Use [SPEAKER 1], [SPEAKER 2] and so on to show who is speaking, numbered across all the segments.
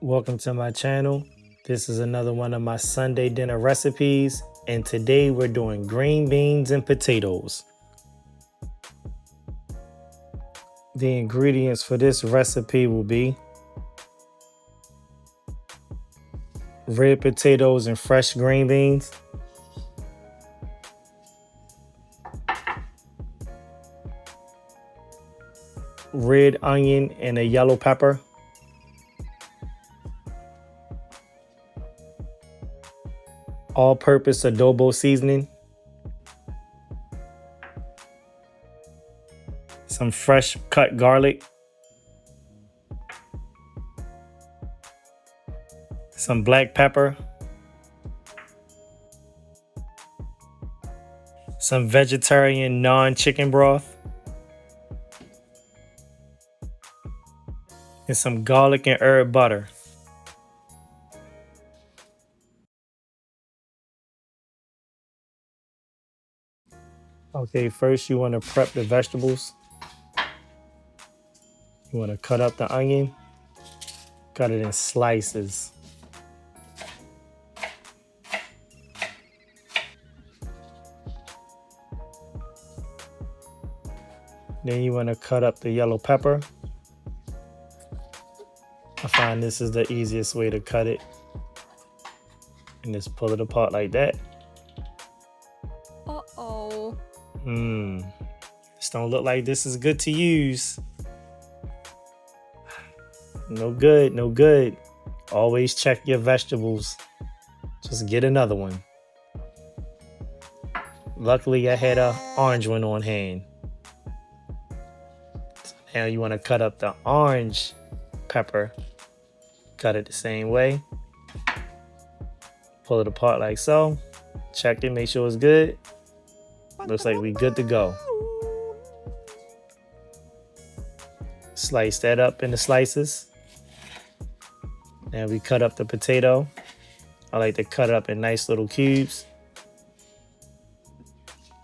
[SPEAKER 1] Welcome to my channel. This is another one of my Sunday dinner recipes, and today we're doing green beans and potatoes. The ingredients for this recipe will be red potatoes and fresh green beans, red onion and a yellow pepper, all-purpose adobo seasoning, some fresh cut garlic, some black pepper, some vegetarian non-chicken broth, and some garlic and herb butter. Okay, first you want to prep the vegetables. You want to cut up the onion, cut it in slices. Then you want to cut up the yellow pepper. I find this is the easiest way to cut it. And just pull it apart like that.
[SPEAKER 2] Uh-oh.
[SPEAKER 1] This don't look like this is good to use. No good, no good. Always check your vegetables. Just get another one. Luckily, I had an orange one on hand. So now you want to cut up the orange pepper. Cut it the same way. Pull it apart like so. Check it, make sure it's good. Looks like we good to go. Slice that up into slices. Now we cut up the potato. I like to cut it up in nice little cubes.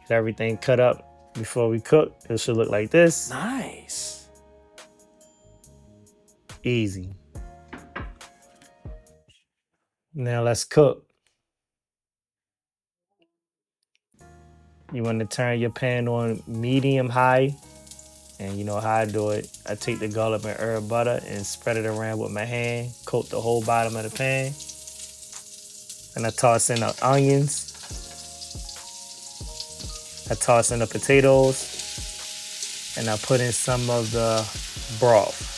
[SPEAKER 1] Get everything cut up before we cook. It should look like this.
[SPEAKER 3] Nice.
[SPEAKER 1] Easy. Now let's cook. You want to turn your pan on medium high. And you know how I do it. I take the garlic and herb butter and spread it around with my hand. Coat the whole bottom of the pan. And I toss in the onions. I toss in the potatoes. And I put in some of the broth.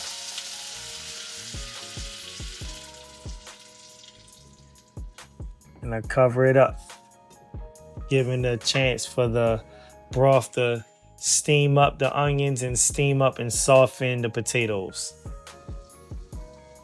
[SPEAKER 1] And I cover it up, giving a chance for the broth to steam up the onions and steam up and soften the potatoes.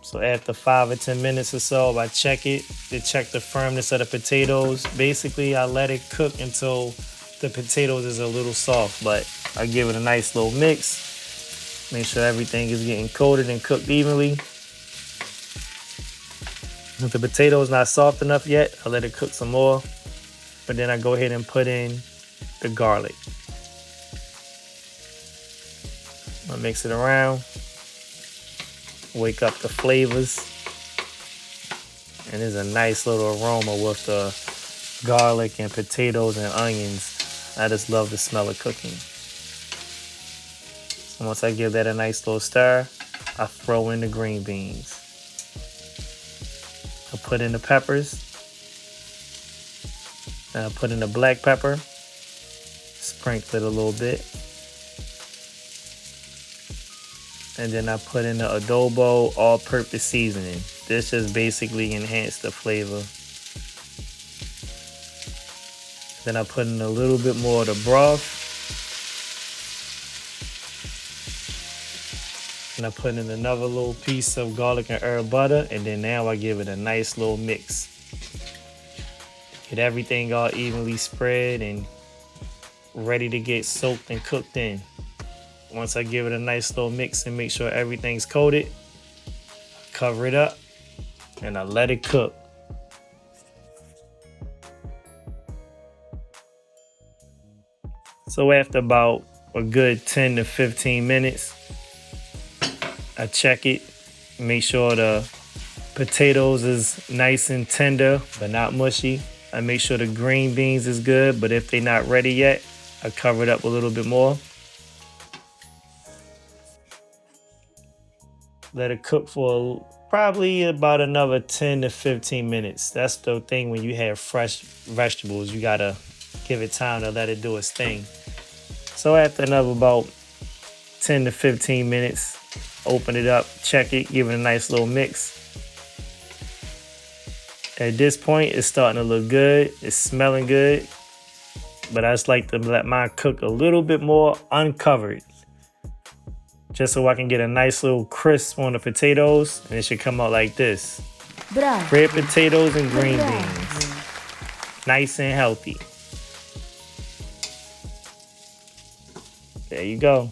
[SPEAKER 1] So after 5 or 10 minutes or so, I check it to check the firmness of the potatoes. Basically, I let it cook until the potatoes is a little soft, but I give it a nice little mix. Make sure everything is getting coated and cooked evenly. If the potato is not soft enough yet, I let it cook some more. But then I go ahead and put in the garlic. I mix it around. Wake up the flavors. And there's a nice little aroma with the garlic and potatoes and onions. I just love the smell of cooking. So once I give that a nice little stir, I throw in the green beans. I put in the peppers. And I put in the black pepper. Sprinkle it a little bit. And then I put in the adobo all-purpose seasoning. This just basically enhances the flavor. Then I put in a little bit more of the broth. And I put in another little piece of garlic and herb butter. And then now I give it a nice little mix. Get everything all evenly spread and ready to get soaked and cooked in. Once I give it a nice little mix and make sure everything's coated, I cover it up and I let it cook. So after about a good 10 to 15 minutes, I check it, make sure the Potatoes is nice and tender, but not mushy. I make sure the green beans is good, but if they're not ready yet, I cover it up a little bit more. Let it cook for probably about another 10 to 15 minutes. That's the thing when you have fresh vegetables, you gotta give it time to let it do its thing. So after another about 10 to 15 minutes, open it up, check it, give it a nice little mix. At this point, it's starting to look good. It's smelling good. But I just like to let mine cook a little bit more uncovered, just so I can get a nice little crisp on the potatoes, and it should come out like this.
[SPEAKER 2] Broth.
[SPEAKER 1] Red potatoes and green beans. Nice and healthy. There you go.